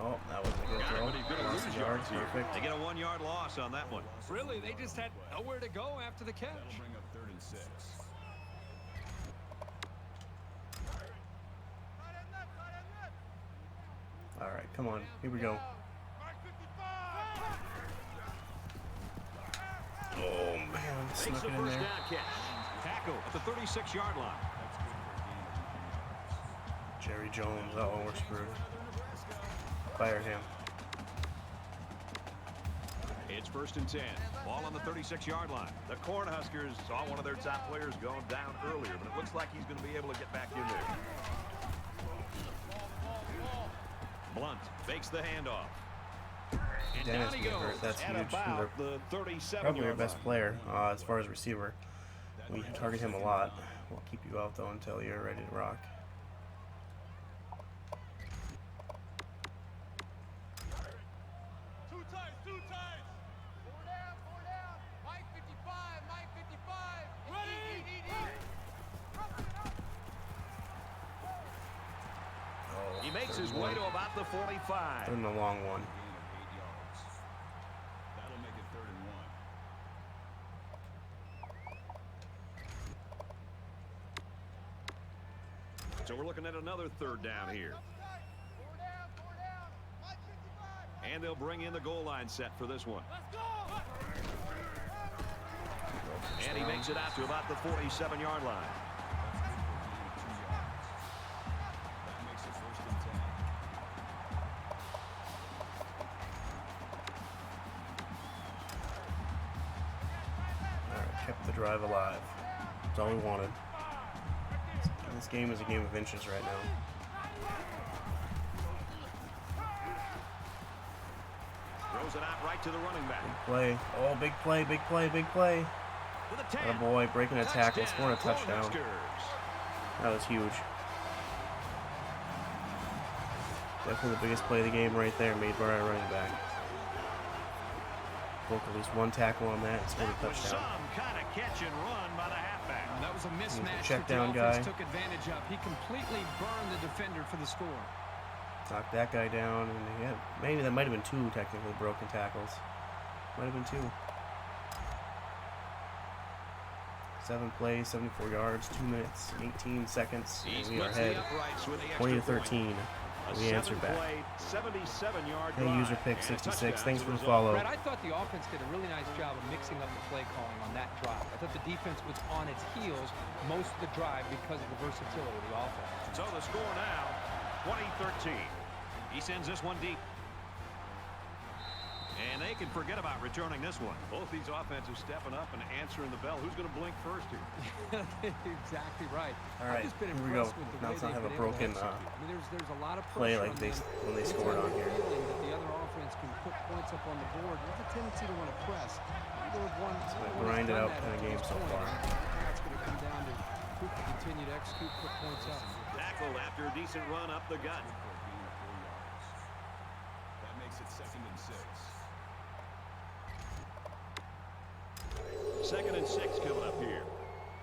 Oh, that was a good Got it, throw. but he's going to Lost lose yards. yards here. Perfect. They get a 1-yard loss on that one. Really, they just had nowhere to go after the catch. That'll bring up 3rd and 6. Alright, come on. Here we go. Oh, man. Snuck it in there. Tackle at the 36-yard line. Jerry Jones. Uh-oh, we're screwed. Fire him. It's 1st and 10. Ball on the 36-yard line. The Cornhuskers saw one of their top players going down earlier, but it looks like he's going to be able to get back in there. Blunt fakes the handoff. And Dennis down he get goes hurt. That's at huge. about the 37-yard Probably our line. best player as far as receiver. We target him a lot. We'll keep you out though until you're ready to rock. Two times. Four down. Mike 55. Mike 55. Ready. Oh, He makes his way to about the 45. in the long one. That'll make it 3rd and 1. So we're looking at another 3rd down here. Four down. Mike 55. And they'll bring in the goal line set for this one. Let's go. And he makes it out to about the 47-yard line. That makes it 1st and 10. Alright, kept the drive alive. That's all we wanted. This game is a game of inches right now. Throws it out right to the running back. Play. Oh, big play, big play, big play. For the 10. Oh boy, breaking a tackle, Touchdown, scoring a touchdown. Cornhuskers. That was huge. Definitely the biggest play of the game right there, made by our running back. Broke at least one tackle on that and scored a That was touchdown. some kind of catch and run by the halfback. That was a mismatch check that the down offense guy. took advantage of. He completely burned the defender for the score. Knocked that guy down, and yeah, maybe that might have been 2 technically broken tackles. Might have been 2. 7 plays, 74 yards, 2 minutes, 18 seconds, and we are ahead 20 to 13. We answered back. 77-yard Hey, user pick 66. Thanks for the follow. Brad, I thought the offense did a really nice job of mixing up the play calling on that drive. I thought the defense was on its heels most of the drive because of the versatility of the offense. So the score now, 20-13. He sends this one deep. And they can forget about returning this one. Both these offenses stepping up and answering the bell. Who's going to blink first here? Exactly right. All right, I've just been here we go. impressed with the Now way let's not they've have a been able to broken execute. I mean, there's a lot of play pressure like on they them. when they It's scored on here. feeling that the other offense can put points up on the board. There's a tendency to want to press. Grind it out kind of game so far. That's going to come down to who can continue to execute, put points up. Tackled after a decent run up the gut. That makes it 2nd and 6. 2nd and 6 coming up here.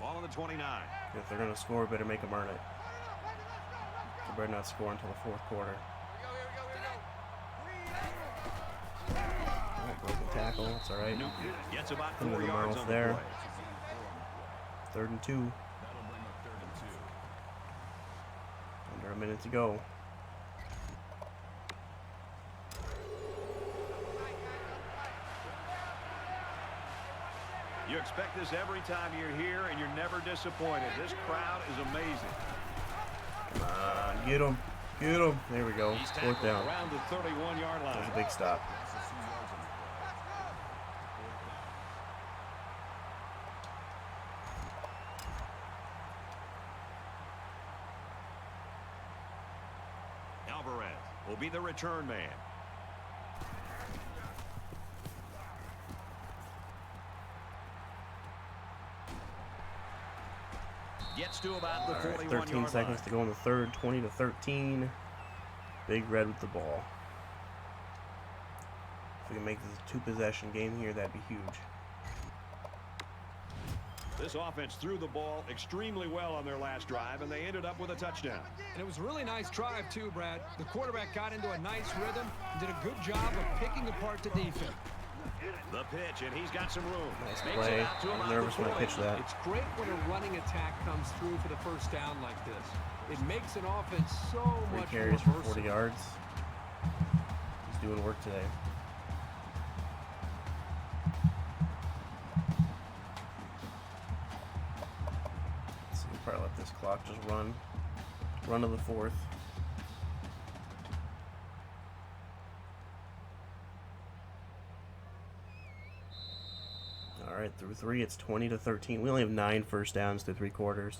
Ball on the 29. If they're going to score, better make them earn it. They better not score until the 4th quarter. Alright, broken tackle. It's all right. Gets about Into 4 the yards mouth on there. the play. 3rd and 2. That'll bring up 3rd and 2. Under a minute to go. You expect this every time you're here, and you're never disappointed. This crowd is amazing. Come on, get him. Get him. There we go. He's 4th tackled down. around the 31-yard That line. was a big stop. Alvarez will be the return man. Gets to about the 41-yard 13 seconds line. to go in the 3rd. 20 to 13. Big Red with the ball. If we can make this a 2-possession game here, that'd be huge. This offense threw the ball extremely well on their last drive, and they ended up with a touchdown. And it was a really nice drive, too, Brad. The quarterback got into a nice rhythm and did a good job of picking apart the defense. The pitch, and he's got some room. Nice Makes play. it out to I'm about nervous the when I 40. pitch that. It's great when a running attack comes through for the first down like this. It makes an offense so 3 much carries more for 40 versatile. yards. He's doing work today. Let's see, we'll probably let this clock just run to the fourth. All right, through 3, it's 20-13. We only have 9 first downs through 3 quarters.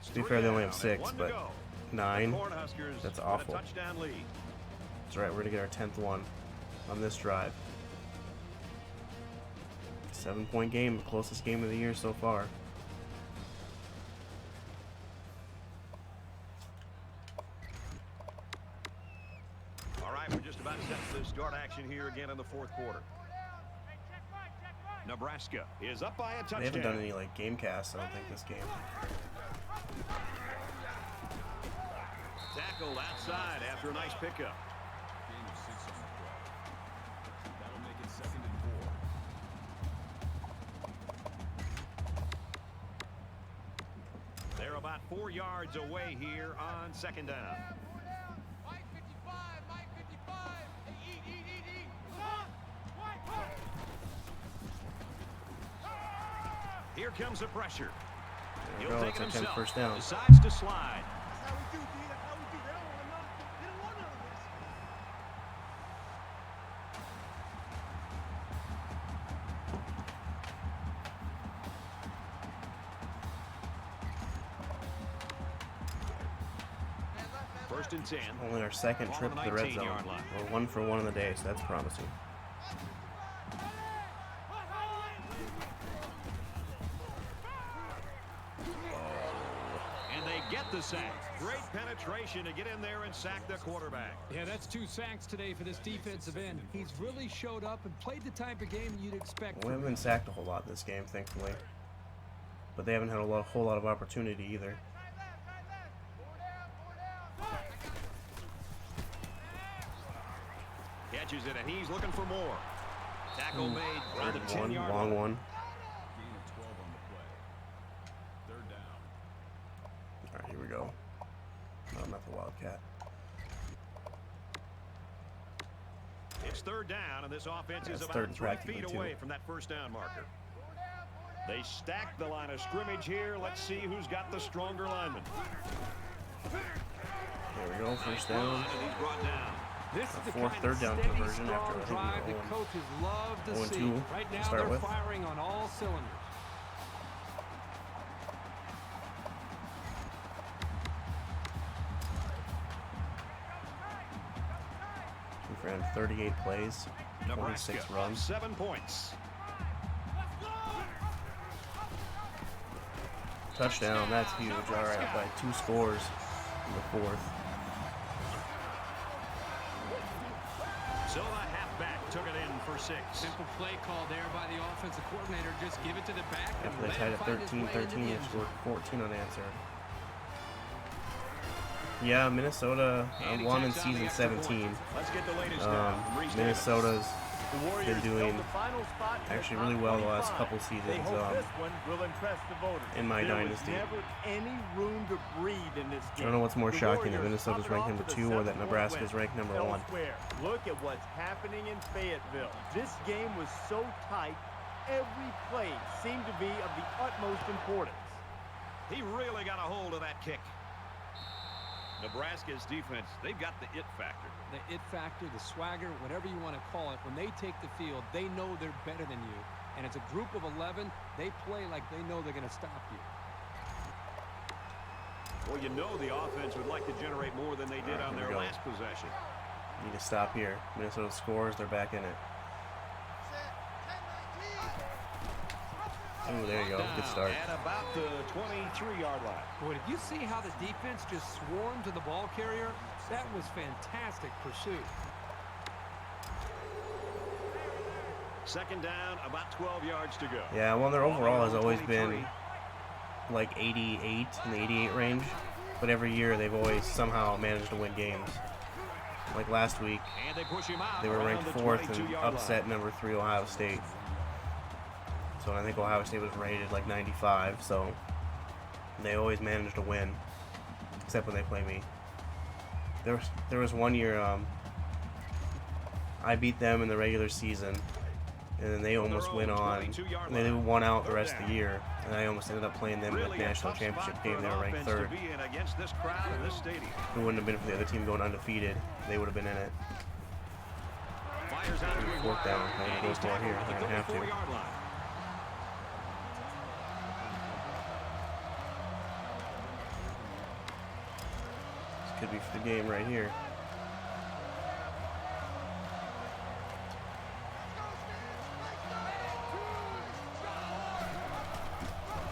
To be fair, they only have 6, but 9, that's awful. That's right, we're going to get our 10th one on this drive. 7-point game, the closest game of the year so far. All right, we're just about set for the start action here again in the fourth quarter. Nebraska is up by a touchdown. They haven't done any like game casts, I don't think, this game. Tackled outside after a nice pickup. Gain of 6 on the play. That'll make it 2nd and 4. They're about 4 yards away here on 2nd down. Mike 55, Mike 55. Hey, eat. Come on. Mike. Here comes the pressure. There we go, it's a 10 first down. Decides to slide. That's how we do, D. That's how we do. They don't want none of this. First and 10. Only our second trip to the red zone. We're 1 for 1 in the day, so that's promising. And they get the sack. Great penetration to get in there and sack the quarterback. Yeah, that's 2 sacks today for this defensive end. He's really showed up and played the type of game you'd expect. We haven't been sacked a whole lot this game, thankfully. But they haven't had a whole lot of opportunity either. Catches it, and he's looking for more. Tackle made around the 10-yard line. Long one. Gain of 12 on the play. 3rd down. All right, here we go. No, not the Wildcat. It's 3rd down, and this offense is it's about 3 practically feet away from that first down marker. They stack the line of scrimmage here. Let's see who's got the stronger lineman. There we go, first down. And he's brought down. This is the Fourth kind third of down steady, conversion after I strong think we drive were that coaches love to 0-2 see. Right now, start they're with. firing on all cylinders. We ran 38 plays, 26 runs. 7 points. Touchdown, that's huge. All right, by 2 scores in the 4th. So the halfback took it in for 6. Simple play call there by the offensive coordinator. Just give it to the back. After they tied at 13-13, they scored 14 unanswered. Yeah, Minnesota won in season 17. Let's get the latest down. Minnesota's The been Warriors doing held the final spot in the actually top really well the last 25. couple They seasons. hope this one will impress the voters. In my there dynasty. was never any room to breathe in this game. I don't know what's more The shocking, that Warriors Minnesota's top it ranked off number with a 2 or that 7-point Nebraska's win. ranked number 1. Elsewhere, look at what's happening in Fayetteville. This game was so tight, every play seemed to be of the utmost importance. He really got a hold of that kick. Nebraska's defense, they've got the it factor. The it factor, the swagger, whatever you want to call it, when they take the field, they know they're better than you. And as a group of 11, they play like they know they're going to stop you. Well, you know the offense would like to generate more than they did on their last possession. Need to stop here. Minnesota scores, they're back in it. Oh, there you go. Good start. At about the 23-yard line. Boy, did you see how the defense just swarmed to the ball carrier? That was fantastic pursuit. 2nd down, about 12 yards to go. Yeah, well, their overall has always been like 88 in the 88 range, but every year they've always somehow managed to win games. Like last week, And they push him out. they were ranked 4th and 22-yard upset number 3 Ohio State. So I think Ohio State was rated like 95, so they always managed to win, except when they play me. There was one year I beat them in the regular season, and then they almost went on. And they won out the rest of the year, and I almost ended up playing them in the national championship game. They were ranked 3rd. If it wouldn't have been for the other team going undefeated, they would have been in it. 4th down. I'm going to go for it here. I'm going to have to. This could be for the game right here.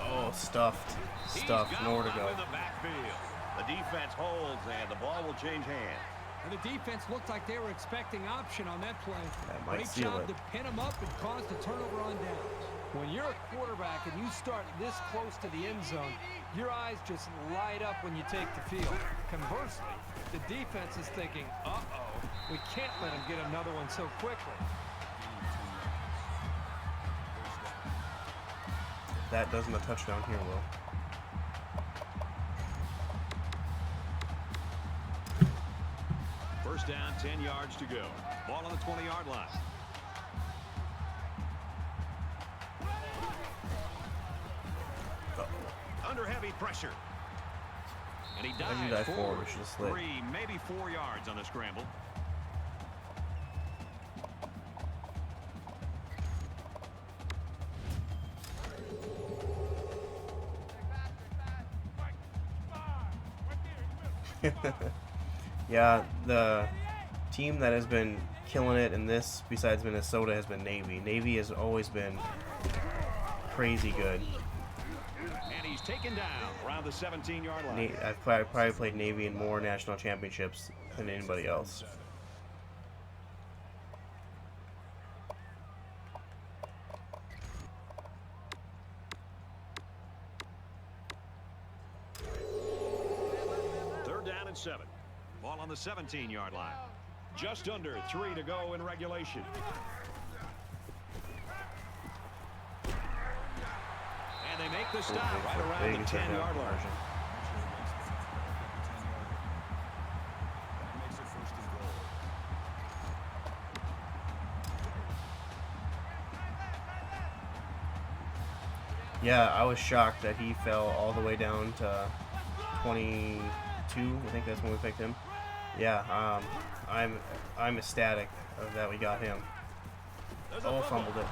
Oh, stuffed. Nowhere to go. The defense holds, and the ball will change hands. And the defense looked like they were expecting option on that play. That might Great seal job it. to pin them up and cause the turnover on downs. When you're a quarterback and you start this close to the end zone, your eyes just light up when you take the field. Conversely, the defense is thinking, uh-oh, we can't let them get another one so quickly. That doesn't a touchdown here, Will. First down, 10 yards to go. Ball on the 20-yard line. Under heavy pressure. And he dives forward. 3, maybe 4 yards on the scramble. Yeah, the team that has been killing it in this, besides Minnesota, has been Navy. Navy has always been crazy good. And he's taken down around the 17-yard line. I've probably played Navy in more national championships than anybody else. Third down and 7. Ball on the 17-yard line. Just under 3 to go in regulation. And they make the stop right around the 10-yard line. That makes it 1st and goal. Yeah, I was shocked that he fell all the way down to 22. I think that's when we picked him. Yeah, I'm ecstatic that we got him. Oh, fumbled it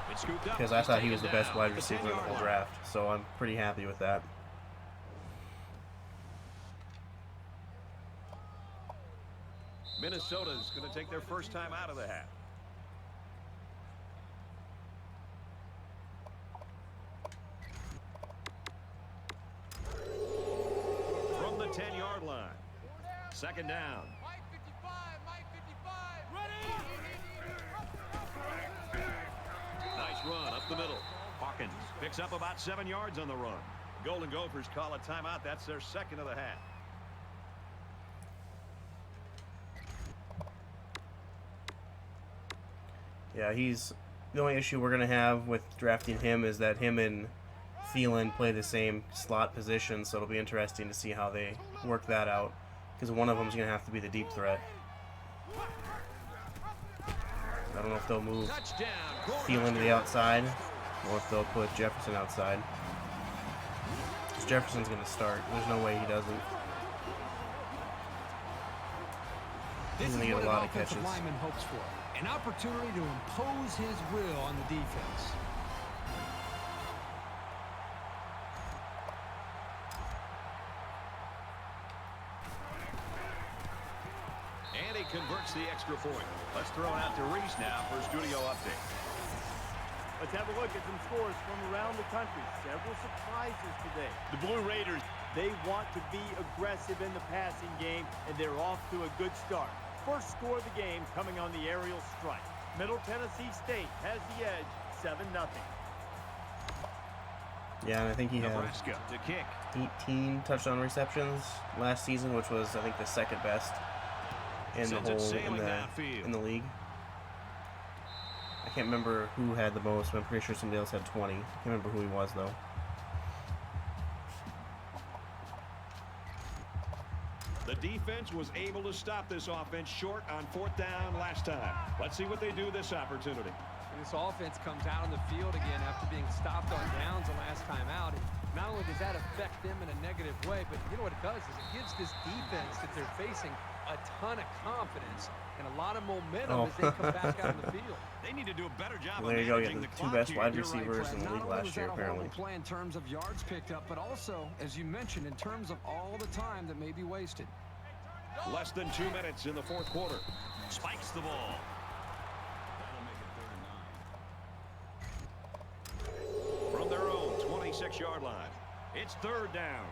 because I thought he was the best wide receiver in the whole draft. So I'm pretty happy with that. Minnesota's going to take their first time out of the half. From the 10-yard line. Second down. Mike 55, Mike 55. Nice run up the middle. Hawkins picks up about 7 yards on the run. Golden Gophers call a timeout. That's their second of the half. Yeah, he's the only issue we're gonna have with drafting him is that him and Thielen play the same slot position, so it'll be interesting to see how they work that out. Because one of them's gonna have to be the deep threat. I don't know if they'll move Thielen to the outside or if they'll put Jefferson outside. Because Jefferson's gonna start. There's no way he doesn't. He's gonna get a lot of catches. Lineman hopes for an opportunity to impose his will on the defense. And he converts the extra point. Let's throw it out to Reese now for a studio update. Let's have a look at some scores from around the country. Several surprises today. The Blue Raiders, they want to be aggressive in the passing game, and they're off to a good start. First score of the game coming on the aerial strike. Middle Tennessee State has the edge, 7-0. Yeah, and I think he had Nebraska to kick. 18 touchdown receptions last season, which was, I think, the second best in the whole in the league. I can't remember who had the most, but I'm pretty sure somebody else had 20. I can't remember who he was, though. The defense was able to stop this offense short on 4th down last time. Let's see what they do this opportunity. And this offense comes out on the field again after being stopped on downs the last time out. And not only does that affect them in a negative way, but you know what it does is it gives this defense that they're facing a ton of confidence and a lot of momentum as they come back out on the field. They need to do a better job Well, there you go. You got the 2 best wide receivers in the league last year, apparently. Play in terms of yards picked up, but also, as you mentioned, in terms of all the time that may be wasted. Less than 2 minutes in the 4th quarter. Spikes the ball. That'll make it 3rd and 9. From their own 26-yard line. It's 3rd down.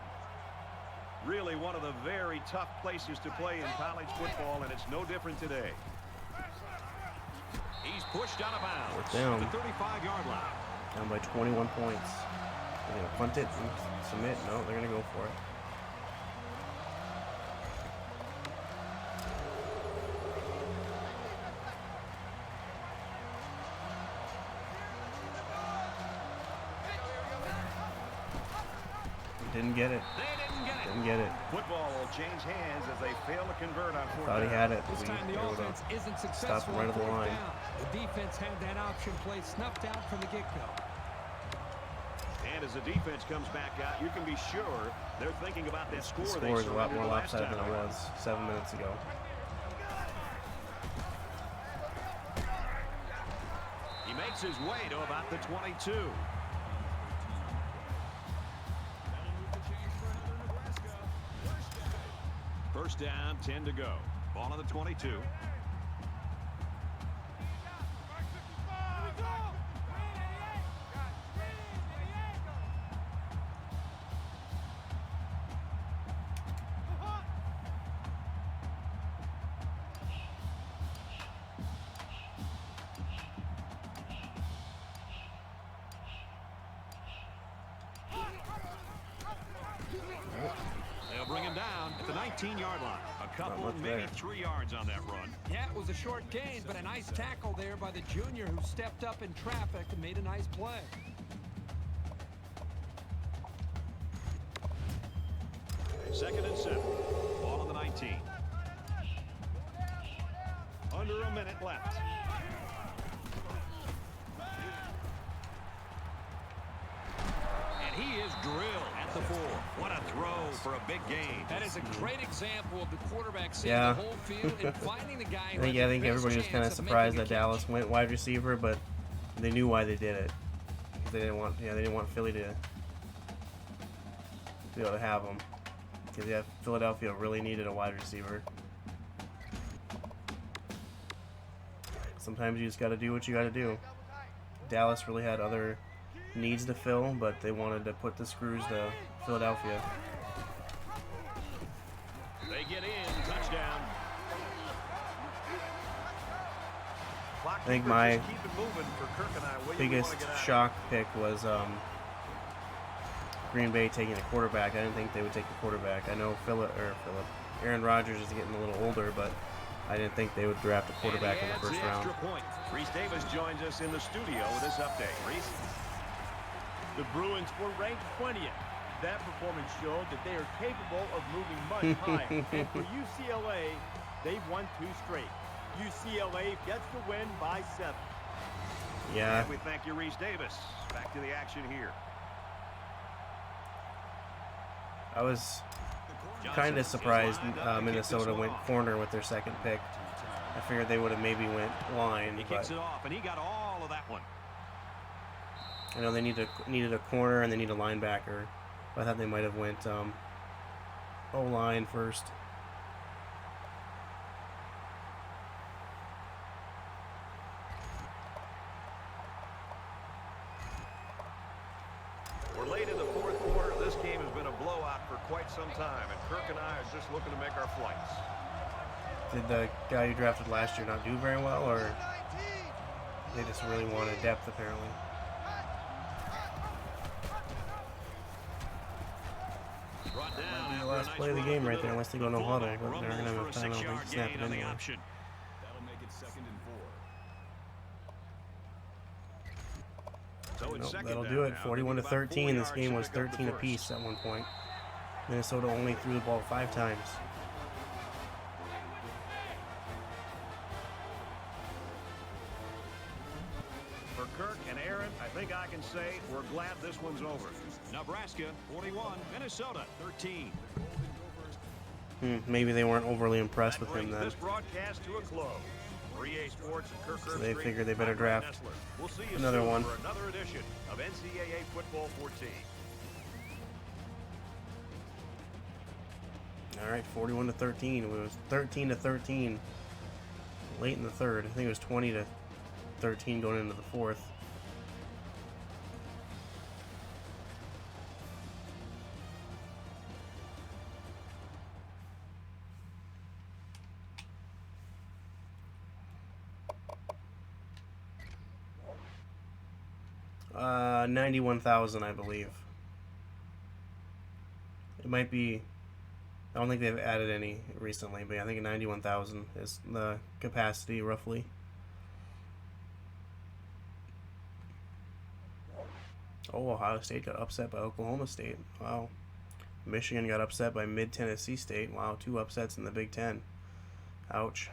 Really one of the very tough places to play in college football, and it's no different today. He's pushed out of bounds down. at the 35-yard line. Down by 21 points. They're going to punt it and submit. No, they're going to go for it. Didn't get it. Didn't get it. Football will change hands as they fail to convert on 4th Thought he down. had it. This time the offense isn't Stop successful him right on at the 4th line. down. The defense had that option play snuffed out from the get-go. And as the defense comes back out, you can be sure they're thinking about that score. The they score is a lot surrendered more the last lopsided than time it around. was 7 minutes ago. He makes his way to about the 22. That'll move the chains for another Nebraska. First down, 10 to go. Ball on the 22. They'll bring him down at the 19-yard line. A couple, maybe 3 yards on that run. Yeah, it was a short gain, but a nice tackle there by the junior who stepped up in traffic and made a nice play. Second and 7. Ball on the 19. Under a minute left. And he is drilled at the 4. What a throw for a big gain. That is a great example of the quarterback seeing Yeah. the whole field and finding the guy who I think had the best everybody was kind of chance making surprised the that catch. Dallas went wide receiver, but they knew why they did it. They didn't want, they didn't want Philly to be able to have them. Because Philadelphia really needed a wide receiver. Sometimes you just got to do what you got to do. Dallas really had other needs to fill, but they wanted to put the screws to Philadelphia. They get in. Touchdown. I think my Keep it moving for Kirk and I. Where you biggest wanna get out? shock pick was Green Bay taking a quarterback. I didn't think they would take a quarterback. I know Aaron Rodgers is getting a little older, but I didn't think they would draft a quarterback in the first round. Point. Reese Davis joins us in the studio with this update. Reese? The Bruins were ranked 20th. That performance showed that they are capable of moving much higher. And for UCLA, they've won 2 straight. UCLA gets the win by 7. Yeah. And we thank you, Reese Davis. Back to the action here. I was kind of surprised Minnesota went corner with their second pick. I figured they would have maybe went line, He kicks but it off, and he got all of that one. I know they needed a corner and they need a linebacker. But I thought they might have went O-line first. We're late in the 4th quarter. This game has been a blowout for quite some time, and Kirk and I are just looking to make our flights. Did the guy who drafted last year not do very well, or they just really wanted depth apparently? Brought down The after a last nice play of the run game up the right there, middle. unless they go no The huddle, fullback but they're not gonna rumbles have for a time. I don't 6-yard think snap gain it on the anyway. option. That'll make it 2nd and 4. So it's Nope, second that'll down do it. now. 41 to About 4 13. This yards game to was pick up the 13 first. apiece at one point. Minnesota only threw the ball 5 times. For Kirk and Aaron, I think I can say we're glad this one's over. Nebraska 41, Minnesota 13. Maybe they weren't overly impressed with him then. This broadcast to a close. For EA Sports and Kirk So they Herbstreit, figured they better I'm Brad draft Nessler. We'll see you another soon one. for another edition of NCAA Football 14. All right, 41-13. It was 13-13 late in the third. I think it was 20-13 going into the fourth. Uh, 91,000, I believe. It might be. I don't think they've added any recently, but I think 91,000 is the capacity roughly. Oh, Ohio State got upset by Oklahoma State. Wow. Michigan got upset by Mid-Tennessee State. Wow, 2 upsets in the Big Ten. Ouch.